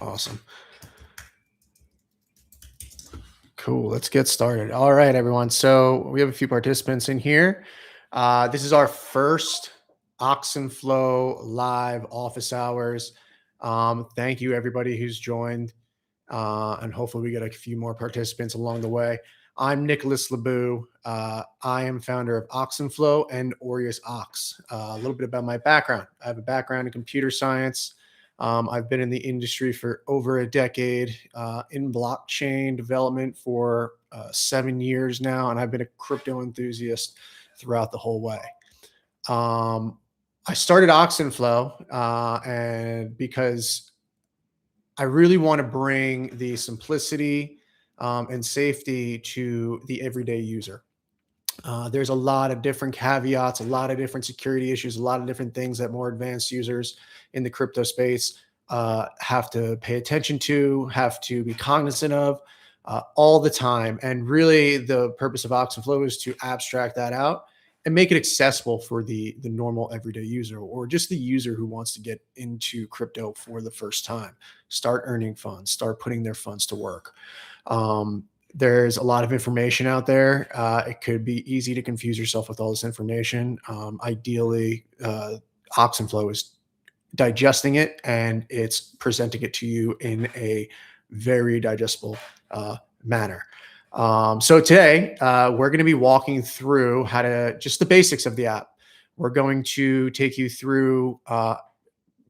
Awesome. Cool. Let's get started. All right, everyone. So we have a few participants in here. This is our first Oxen Flow live office hours. Thank you, everybody who's joined. And hopefully we get a few more participants along the way. I'm Nicholas LeBou. I am founder of Oxen Flow and Aureus Ox. A little bit about my background. I have a background in computer science. I've been in the industry for over a decade, in blockchain development for 7 years now, and I've been a crypto enthusiast throughout the whole way. Um, I started Oxen Flow, and because I really want to bring the simplicity and safety to the everyday user. There's a lot of different caveats, a lot of different security issues, a lot of different things that more advanced users in the crypto space have to pay attention to, have to be cognizant of all the time. And really, the purpose of Oxenflow is to abstract that out and make it accessible for the normal everyday user, or just the user who wants to get into crypto for the first time, start earning funds, start putting their funds to work. There's a lot of information out there. It could be easy to confuse yourself with all this information. Ideally, Oxenflow is digesting it and it's presenting it to you in a very digestible manner. So today, we're going to be walking through how to just the basics of the app. We're going to take you through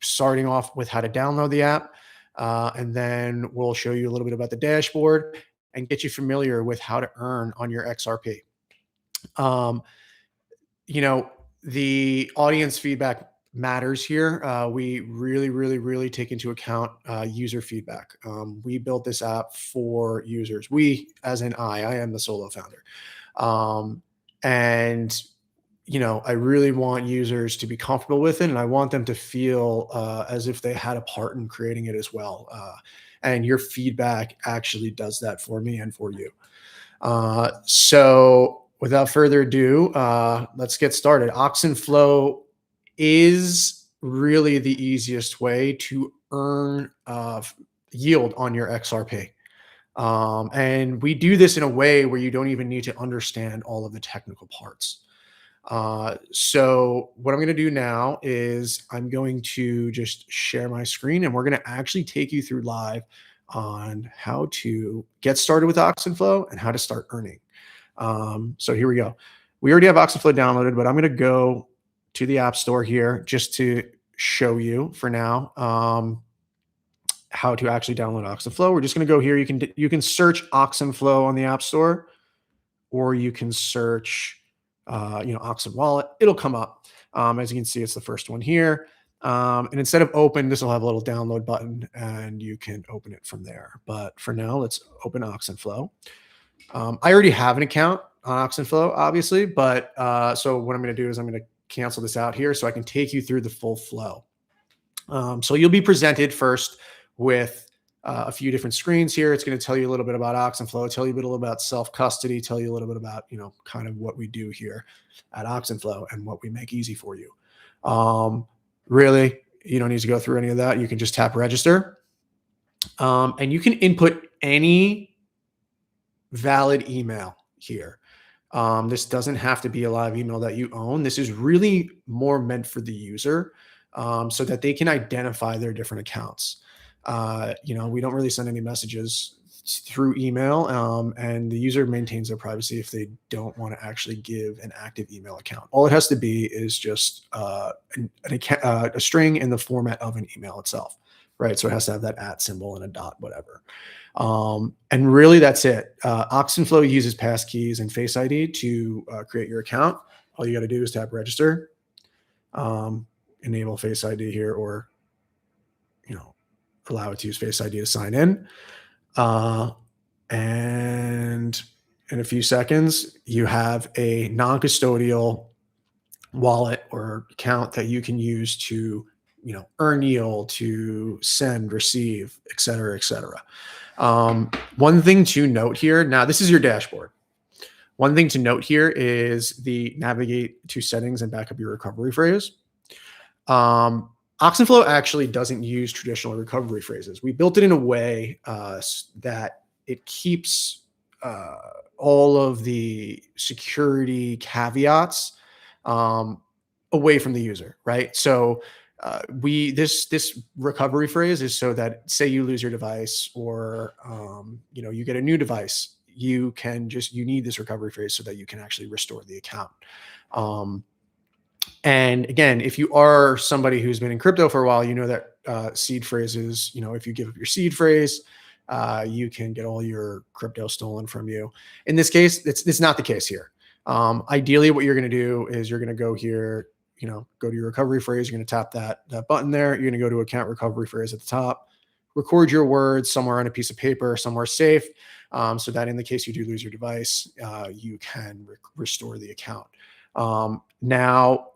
starting off with how to download the app, and then we'll show you a little bit about the dashboard and get you familiar with how to earn on your XRP. Um, the audience feedback matters here. We really take into account user feedback. We built this app for users. We, as in I am the solo founder. And I really want users to be comfortable with it, and I want them to feel as if they had a part in creating it as well. And your feedback actually does that for me and for you. So without further ado, let's get started. Oxenflow is really the easiest way to earn yield on your XRP. And we do this in a way where you don't even need to understand all of the technical parts. So what I'm going to do now is I'm going to just share my screen, and we're going to actually take you through live on how to get started with Oxenflow and how to start earning. So here we go. We already have Oxenflow downloaded, but I'm going to go to the App Store here just to show you for now how to actually download Oxenflow. We're just going to go here. You can search Oxenflow on the App Store, or you can search Oxen Wallet. It'll come up. As you can see, it's the first one here. And instead of open, this will have a little download button, and you can open it from there. But for now, let's open Oxenflow. I already have an account on Oxenflow, obviously, but so what I'm going to do is I'm going to cancel this out here so I can take you through the full flow. So you'll be presented first with a few different screens here. It's going to tell you a little bit about Oxenflow, tell you a little about self-custody, tell you a little bit about, kind of what we do here at Oxenflow and what we make easy for you. Really, you don't need to go through any of that. You can just tap register, and you can input any valid email here. This doesn't have to be a live email that you own. This is really more meant for the user, so that they can identify their different accounts. We don't really send any messages through email, and the user maintains their privacy if they don't want to actually give an active email account. All it has to be is just a string in the format of an email itself, right? So it has to have that @ symbol and a dot, whatever. And really, that's it. Oxenflow uses passkeys and Face ID to create your account. All you got to do is tap register, enable Face ID here, or allow it to use Face ID to sign in. And in a few seconds, you have a non-custodial wallet or account that you can use to, earn yield, to send, receive, et cetera, et cetera. One thing to note here, now this is your dashboard. One thing to note here is the navigate to settings and back up your recovery phrase. Oxen Flow actually doesn't use traditional recovery phrases. We built it in a way that it keeps uh, all of the security caveats um, away from the user, right? So we this recovery phrase is so that, say you lose your device, or you get a new device, you need this recovery phrase so that you can actually restore the account. Um, and again, if you are somebody who's been in crypto for a while, you know that seed phrases, if you give up your seed phrase, you can get all your crypto stolen from you. In this case, it's not the case here. Ideally, what you're going to do is you're going to go here, go to your recovery phrase. You're going to tap that button there. You're going to go to account recovery phrase at the top. Record your words somewhere on a piece of paper, somewhere safe, so that in the case you do lose your device, you can restore the account. Now,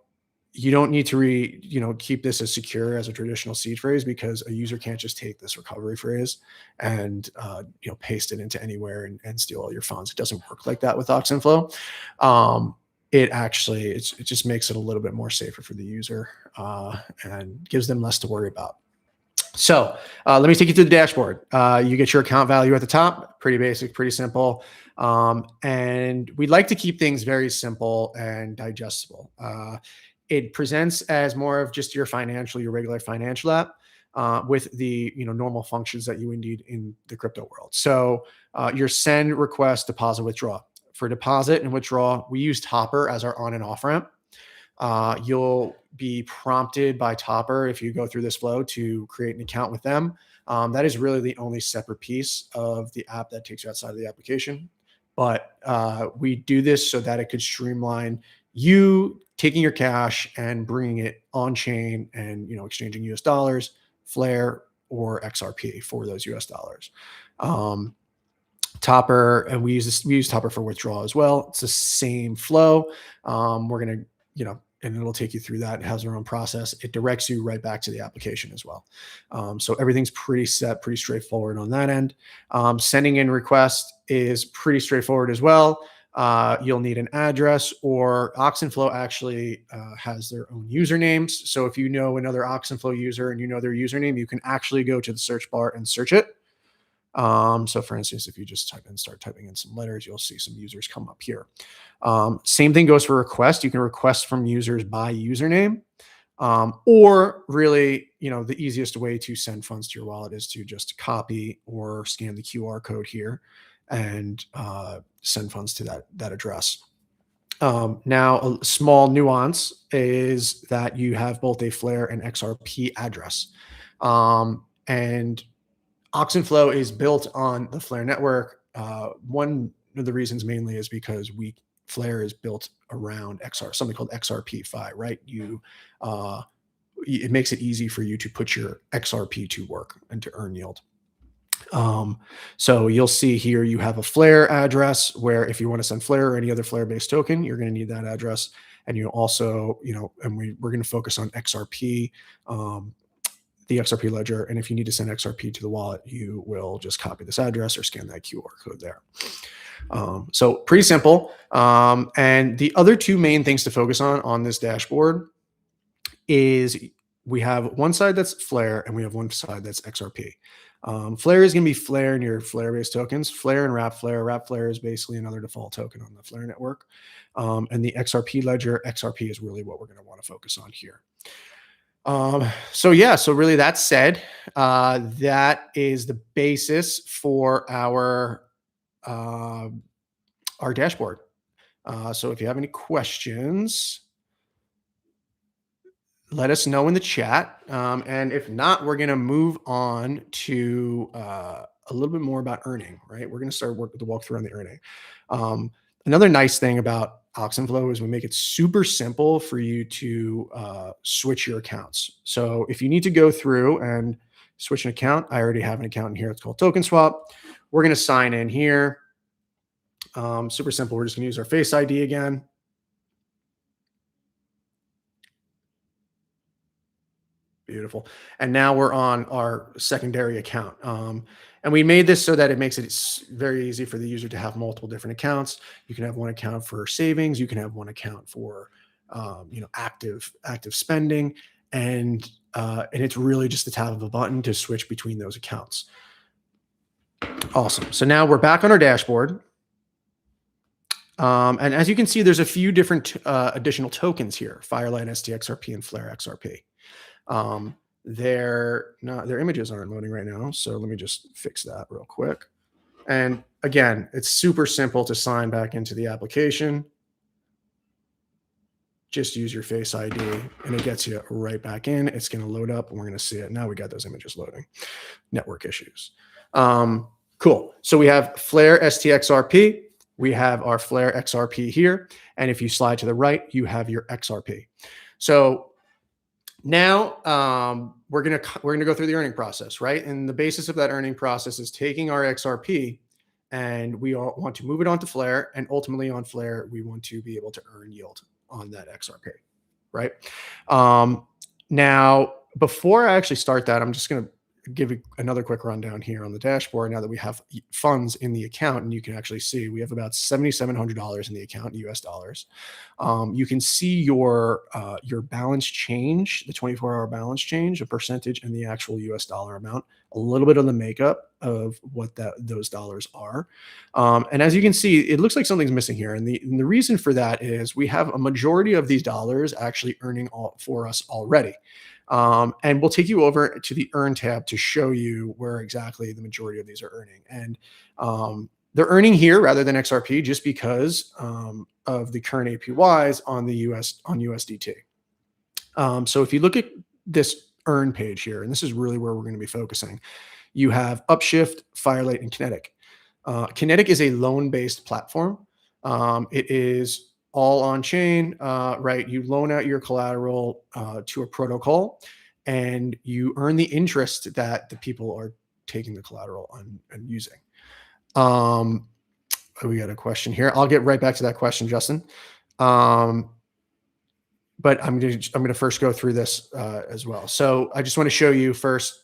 you don't need to keep this as secure as a traditional seed phrase, because a user can't just take this recovery phrase and paste it into anywhere and steal all your funds. It doesn't work like that with Oxen Flow. It just makes it a little bit more safer for the user, and gives them less to worry about. So let me take you through the dashboard. You get your account value at the top. Pretty basic, pretty simple. And we'd like to keep things very simple and digestible. It presents as more of just your regular financial app, with the normal functions that you would need in the crypto world. So your send, request, deposit, withdraw. For deposit and withdraw, we use Topper as our on and off ramp. You'll be prompted by Topper, if you go through this flow, to create an account with them. That is really the only separate piece of the app that takes you outside of the application. But we do this so that it could streamline you taking your cash and bringing it on chain and exchanging US dollars, Flare, or XRP for those US dollars. Topper, and we use Topper for withdrawal as well. It's the same flow. We're gonna, and it'll take you through that. It has their own process. It directs you right back to the application as well. So everything's pretty set, pretty straightforward on that end. Sending in request is pretty straightforward as well. You'll need an address, or Oxenflow actually has their own usernames. So if you know another Oxenflow user and you know their username, you can actually go to the search bar and search it. So for instance, if you just start typing in some letters, you'll see some users come up here. Same thing goes for request. You can request from users by username. Or really, the easiest way to send funds to your wallet is to just copy or scan the QR code here and send funds to that address. Now, a small nuance is that you have both a Flare and XRP address. And Oxenflow is built on the Flare network. One of the reasons mainly is because Flare is built around something called XRP Fi, right? It makes it easy for you to put your XRP to work and to earn yield. So you'll see here you have a Flare address, where if you want to send Flare or any other Flare-based token, you're going to need that address. And you also, and we're going to focus on XRP, the XRP ledger. And if you need to send XRP to the wallet, you will just copy this address or scan that QR code there. So pretty simple. And the other two main things to focus on this dashboard is we have one side that's Flare and we have one side that's XRP. Flare is going to be Flare and your Flare-based tokens. Flare and Wrap Flare. Wrap Flare is basically another default token on the Flare network. And the XRP ledger, XRP is really what we're going to want to focus on here. So really that said, that is the basis for our dashboard. So if you have any questions, let us know in the chat. And if not, we're going to move on to a little bit more about earning, right? We're going to start the walkthrough on the earning. Another nice thing about Oxenflow is we make it super simple for you to switch your accounts. So if you need to go through and switch an account, I already have an account in here. It's called Token Swap. We're going to sign in here. Super simple. We're just going to use our Face ID again. Beautiful. And now we're on our secondary account. And we made this so that it makes it very easy for the user to have multiple different accounts. You can have one account for savings. You can have one account for, active spending. And And it's really just the tap of a button to switch between those accounts. Awesome. So now we're back on our dashboard. And as you can see, there's a few different additional tokens here: Firelight STXRP and Flare XRP. Their images aren't loading right now, so let me just fix that real quick. And again, it's super simple to sign back into the application. Just use your Face ID and it gets you right back in. It's going to load up and we're going to see it. Now we got those images loading. Network issues. Cool. So we have Flare STXRP. We have our Flare XRP here. And if you slide to the right, you have your XRP. So now we're gonna go through the earning process, right? And the basis of that earning process is taking our XRP and we all want to move it onto Flare, and ultimately on Flare, we want to be able to earn yield on that XRP, right? Now, before I actually start that, I'm just going to give another quick rundown here on the dashboard now that we have funds in the account, and you can actually see we have about $7,700 in the account in US dollars. You can see your balance change, the 24-hour balance change, a percentage, and the actual US dollar amount, a little bit of the makeup of what those dollars are. And as you can see, it looks like something's missing here. And the reason for that is we have a majority of these dollars actually earning for us already. And we'll take you over to the Earn tab to show you where exactly the majority of these are earning. And they're earning here rather than XRP just because of the current APYs on USDT. So if you look at this Earn page here, and this is really where we're going to be focusing, you have Upshift, Firelight, and Kinetic. Kinetic is a loan-based platform. It is all on chain, right? You loan out your collateral to a protocol and you earn the interest that the people are taking the collateral and using. We got a question here. I'll get right back to that question, Justin. But I'm going to first go through this as well. So I just want to show you first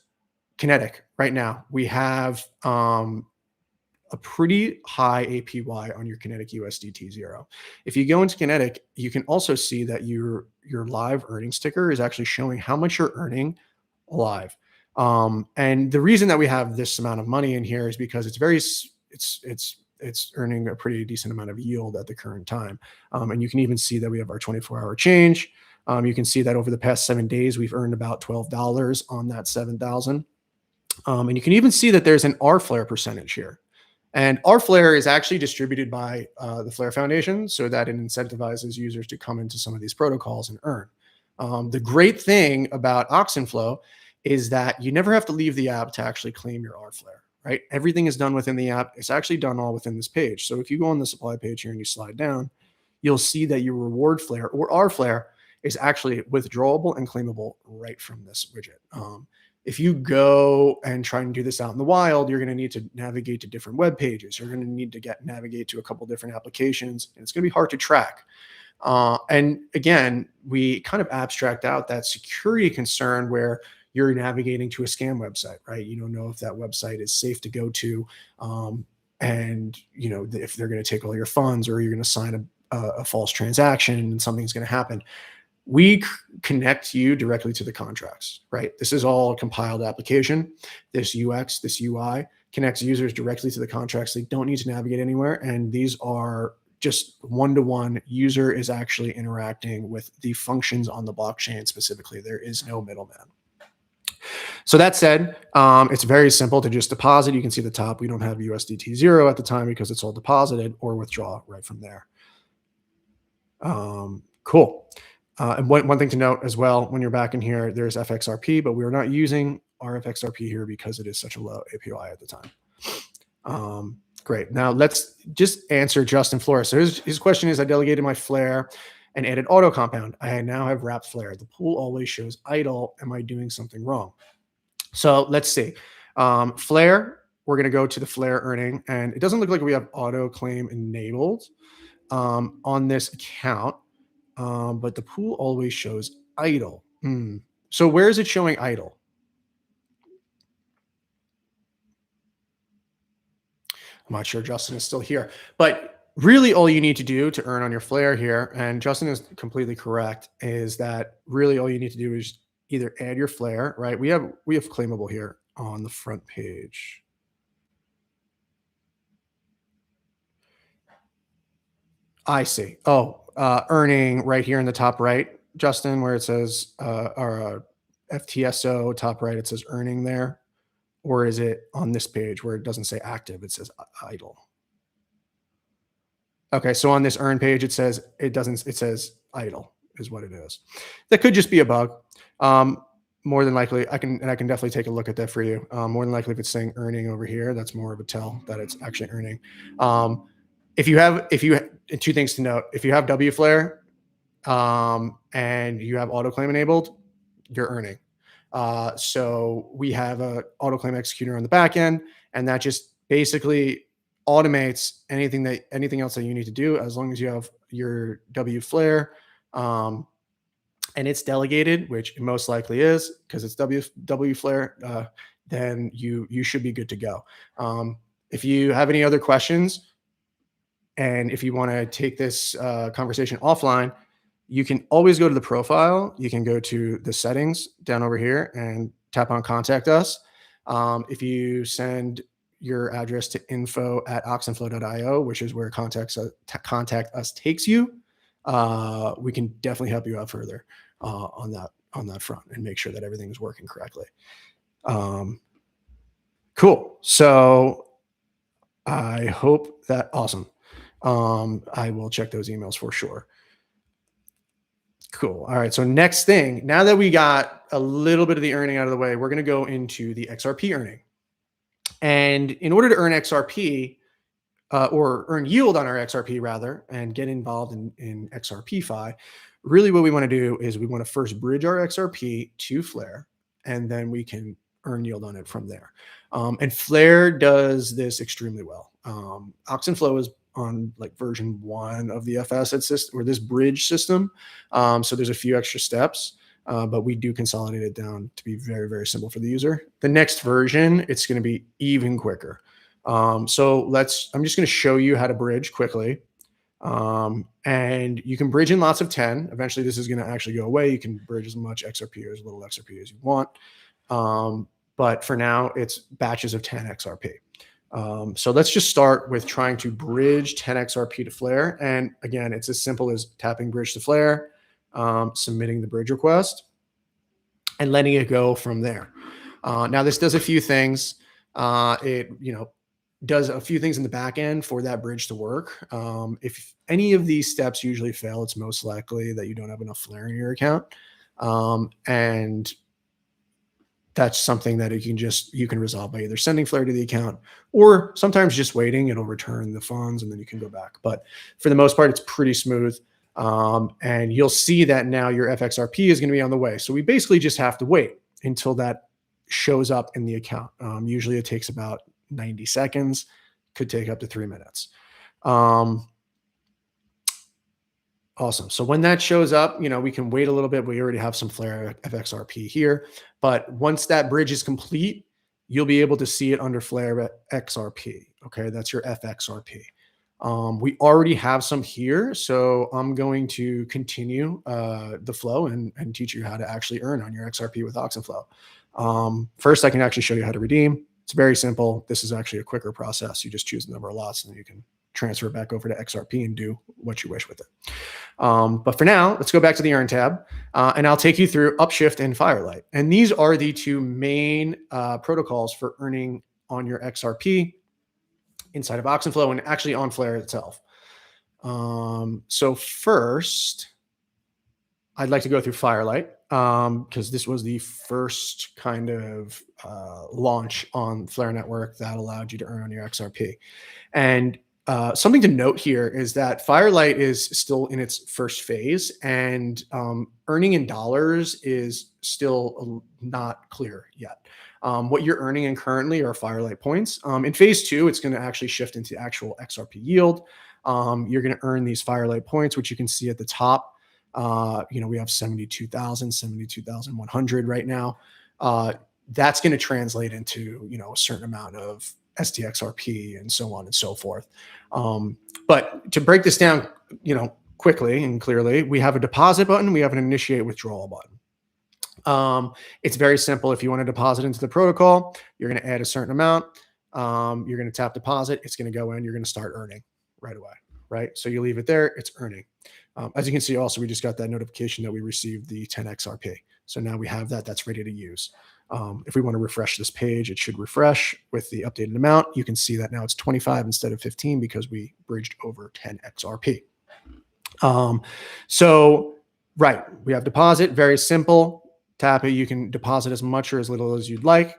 Kinetic. Right now, we have a pretty high APY on your Kinetic USDT 0. If you go into Kinetic, you can also see that your live earnings ticker is actually showing how much you're earning live. And the reason that we have this amount of money in here is because it's earning a pretty decent amount of yield at the current time. And you can even see that we have our 24-hour change. You can see that over the past 7 days, we've earned about $12 on that 7,000. And you can even see that there's an R-Flare percentage here. And R-Flare is actually distributed by the Flare Foundation so that it incentivizes users to come into some of these protocols and earn. The great thing about Oxen Flow is that you never have to leave the app to actually claim your R-Flare, right? Everything is done within the app. It's actually done all within this page. So if you go on the supply page here and you slide down, you'll see that your reward flare or R-Flare is actually withdrawable and claimable right from this widget. If you go and try and do this out in the wild, you're going to need to navigate to different web pages. You're going to need to navigate to a couple different applications, and it's going to be hard to track. And again, we kind of abstract out that security concern where you're navigating to a scam website, right? You don't know if that website is safe to go to, and you know if they're going to take all your funds, or you're going to sign a false transaction and something's going to happen. We connect you directly to the contracts, right? This is all a compiled application. This UX, this UI connects users directly to the contracts. They don't need to navigate anywhere. And these are just one-to-one. User is actually interacting with the functions on the blockchain specifically. There is no middleman. So that said, it's very simple to just deposit. You can see the top. We don't have USDT 0 at the time because it's all deposited, or withdraw right from there. Cool. And one thing to note as well, when you're back in here, there's FXRP, but we are not using our FXRP here because it is such a low APY at the time. Great. Now let's just answer Justin Flores. So his question is, I delegated my Flare and added auto compound. I now have wrapped Flare. The pool always shows idle. Am I doing something wrong? So let's see. Flare, we're going to go to the Flare earning, and it doesn't look like we have auto claim enabled on this account. But the pool always shows idle. So where is it showing idle? I'm not sure Justin is still here, but really all you need to do to earn on your Flare here, and Justin is completely correct, is that really all you need to do is either add your flare, right? We have claimable here on the front page. I see. Oh, earning right here in the top right, Justin, where it says FTSO top right, it says earning there. Or is it on this page where it doesn't say active, it says idle? Okay, so on this earn page, it says it says idle is what it is. That could just be a bug. More than likely, I can definitely take a look at that for you. More than likely, if it's saying earning over here, that's more of a tell that it's actually earning. If you two things to note, if you have W flare and you have auto claim enabled, you're earning. So we have a auto claim executor on the back end, and that just basically automates anything else that you need to do as long as you have your W flare. And it's delegated, which it most likely is because it's W flare, then you should be good to go. If you have any other questions, and if you want to take this conversation offline, you can always go to the profile. You can go to the settings down over here and tap on contact us. If you send your address to info@oxenflow.io, which is where contact us takes you, we can definitely help you out further on that front and make sure that everything is working correctly. Cool. So I hope that awesome. I will check those emails for sure. Cool. All right. So next thing, now that we got a little bit of the earning out of the way, we're going to go into the XRP earning. And in order to earn XRP or earn yield on our XRP rather, and get involved in XRPFi, really what we want to do is we want to first bridge our XRP to Flare, and then we can earn yield on it from there. And Flare does this extremely well. Oxen Flow is on like version 1 of the FS system, or this bridge system. So there's a few extra steps, but we do consolidate it down to be very, very simple for the user. The next version, it's going to be even quicker. So I'm just going to show you how to bridge quickly. And you can bridge in lots of 10. Eventually this is going to actually go away. You can bridge as much XRP or as little XRP as you want. But for now it's batches of 10 XRP. So let's just start with trying to bridge 10 XRP to Flare. And again, it's as simple as tapping bridge to Flare, submitting the bridge request, and letting it go from there. Now this does a few things. It does a few things in the back end for that bridge to work. If any of these steps usually fail, it's most likely that you don't have enough Flare in your account. And that's something that you can resolve by either sending Flare to the account or sometimes just waiting. It'll return the funds and then you can go back. But for the most part, it's pretty smooth. And you'll see that now your FXRP is going to be on the way. So we basically just have to wait until that shows up in the account. Usually it takes about 90 seconds, could take up to 3 minutes. Awesome. So when that shows up, we can wait a little bit. We already have some Flare FXRP here, but once that bridge is complete, you'll be able to see it under Flare XRP. Okay. That's your FXRP. We already have some here. So I'm going to continue the flow and teach you how to actually earn on your XRP with Oxen Flow. First, I can actually show you how to redeem. It's very simple. This is actually a quicker process. You just choose the number of lots and then you can transfer it back over to XRP and do what you wish with it. But for now, let's go back to the Earn tab, and I'll take you through Upshift and Firelight. And these are the two main protocols for earning on your XRP inside of Oxen Flow and actually on Flare itself. So first, I'd like to go through Firelight because this was the first kind of launch on Flare Network that allowed you to earn on your XRP. And something to note here is that Firelight is still in its first phase, and earning in dollars is still not clear yet. What you're earning in currently are Firelight points. In phase 2, it's going to actually shift into actual XRP yield. You're going to earn these Firelight points, which you can see at the top. We have 72,000, 72,100 right now. That's going to translate into, a certain amount of STXRP and so on and so forth. But to break this down, quickly and clearly, we have a deposit button. We have an initiate withdrawal button. It's very simple. If you want to deposit into the protocol, you're going to add a certain amount. You're going to tap deposit. It's going to go in. You're going to start earning right away, right? So you leave it there. It's earning. As you can see, also, we just got that notification that we received the 10 XRP. So now we have that. That's ready to use. If we want to refresh this page, it should refresh with the updated amount. You can see that now it's 25 instead of 15 because we bridged over 10 XRP. So, right, we have deposit, very simple. Tap it. You can deposit as much or as little as you'd like.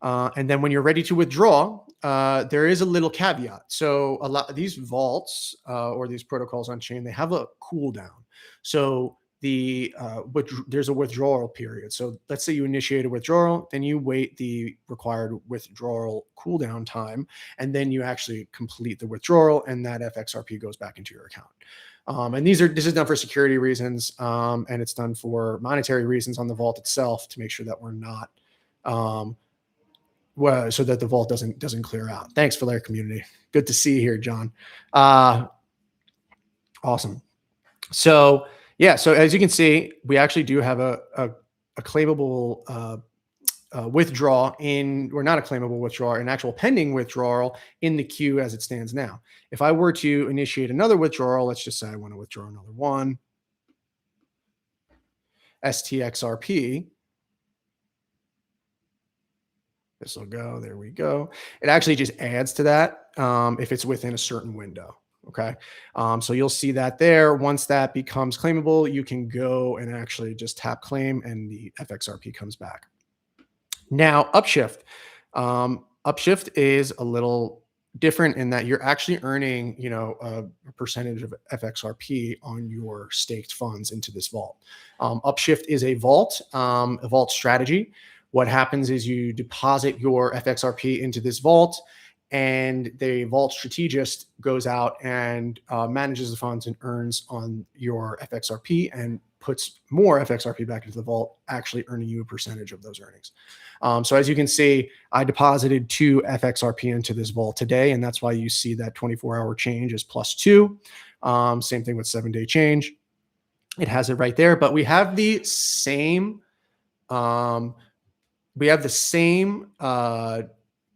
And then when you're ready to withdraw, there is a little caveat. So a lot of these vaults or these protocols on chain, they have a cooldown. So there's a withdrawal period. So let's say you initiate a withdrawal, then you wait the required withdrawal cooldown time, and then you actually complete the withdrawal, and that FXRP goes back into your account. And this is done for security reasons, and it's done for monetary reasons on the vault itself to make sure that we're not, so that the vault doesn't clear out. Thanks, FLR community. Good to see you here, John. Awesome. So yeah, so as you can see, we actually do have a claimable withdrawal or not a claimable withdrawal, an actual pending withdrawal in the queue as it stands now. If I were to initiate another withdrawal, let's just say I want to withdraw another one, STXRP. This will go, there we go. It actually just adds to that if it's within a certain window. Okay. So you'll see that there. Once that becomes claimable, you can go and actually just tap claim and the FXRP comes back. Now, Upshift. Upshift is a little different in that you're actually earning, a percentage of FXRP on your staked funds into this vault. Upshift is a vault strategy. What happens is you deposit your FXRP into this vault, and the vault strategist goes out and manages the funds and earns on your FXRP and puts more FXRP back into the vault, actually earning you a percentage of those earnings. So as you can see, I deposited 2 FXRP into this vault today, and that's why you see that 24-hour change is +2. Same thing with 7-day change. It has it right there, but we have the same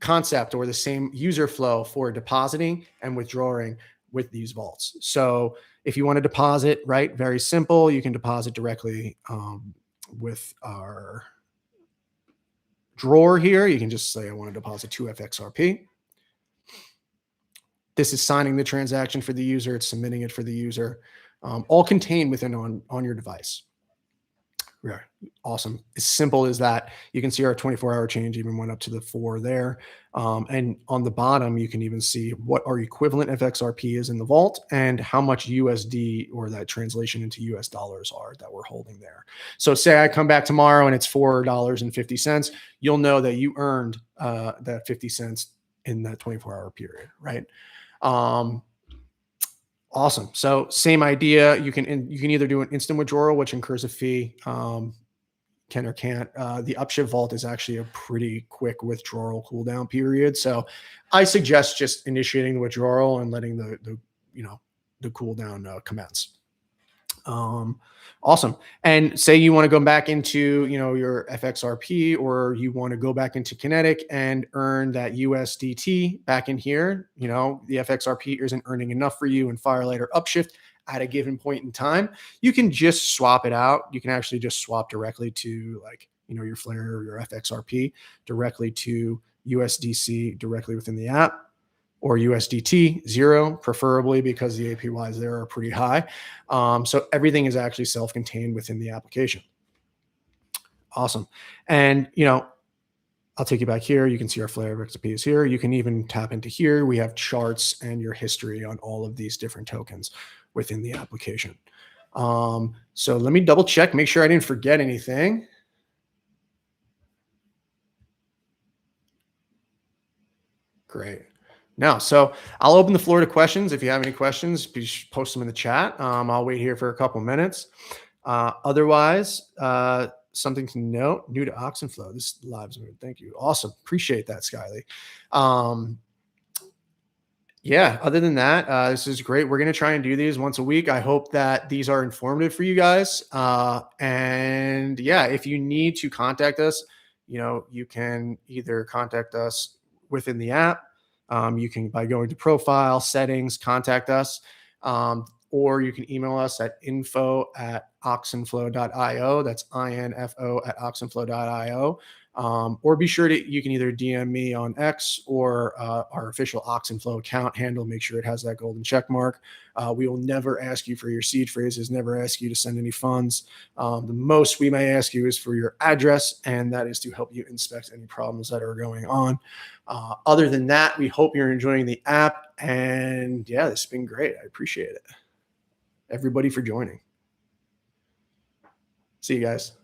concept or the same user flow for depositing and withdrawing with these vaults. So if you want to deposit, right, very simple, you can deposit directly with our drawer here. You can just say, I want to deposit 2 FXRP. This is signing the transaction for the user. It's submitting it for the user, all contained within on your device. Yeah, awesome. As simple as that. You can see our 24-hour change even went up to the 4 there. And on the bottom, you can even see what our equivalent FXRP is in the vault and how much USD or that translation into US dollars are that we're holding there. So say I come back tomorrow and it's $4.50, you'll know that you earned that 50 cents in that 24-hour period, right? Awesome. So same idea. You can either do an instant withdrawal, which incurs a fee, can or can't. The Upshift vault is actually a pretty quick withdrawal cooldown period. So I suggest just initiating the withdrawal and letting the cooldown commence. Awesome. And say you want to go back into, your FXRP, or you want to go back into Kinetic and earn that USDT back in here, the FXRP isn't earning enough for you in Firelight or Upshift at a given point in time. You can just swap it out. You can actually just swap directly to your Flare or your FXRP directly to USDC directly within the app, or USDT 0, preferably, because the APYs there are pretty high. So everything is actually self-contained within the application. Awesome. And, I'll take you back here. You can see our Flare XRP is here. You can even tap into here. We have charts and your history on all of these different tokens within the application. So let me double check, make sure I didn't forget anything. Great. Now, so I'll open the floor to questions. If you have any questions, please post them in the chat. I'll wait here for a couple minutes. Otherwise, something to note, new to Oxen Flow. This live's moved. Thank you. Awesome. Appreciate that, Skyly. Yeah, other than that, this is great. We're going to try and do these once a week. I hope that these are informative for you guys. And yeah, if you need to contact us, you can either contact us within the app. You can by going to profile settings, contact us, or you can email us at info@oxenflow.io. That's info at oxenflow.io. Or be sure to, you can either DM me on X or our official Oxen Flow account handle. Make sure it has that golden check mark. We will never ask you for your seed phrases, never ask you to send any funds. The most we may ask you is for your address, and that is to help you inspect any problems that are going on. Other than that, we hope you're enjoying the app. And yeah, this has been great. I appreciate it. Everybody for joining. See you guys.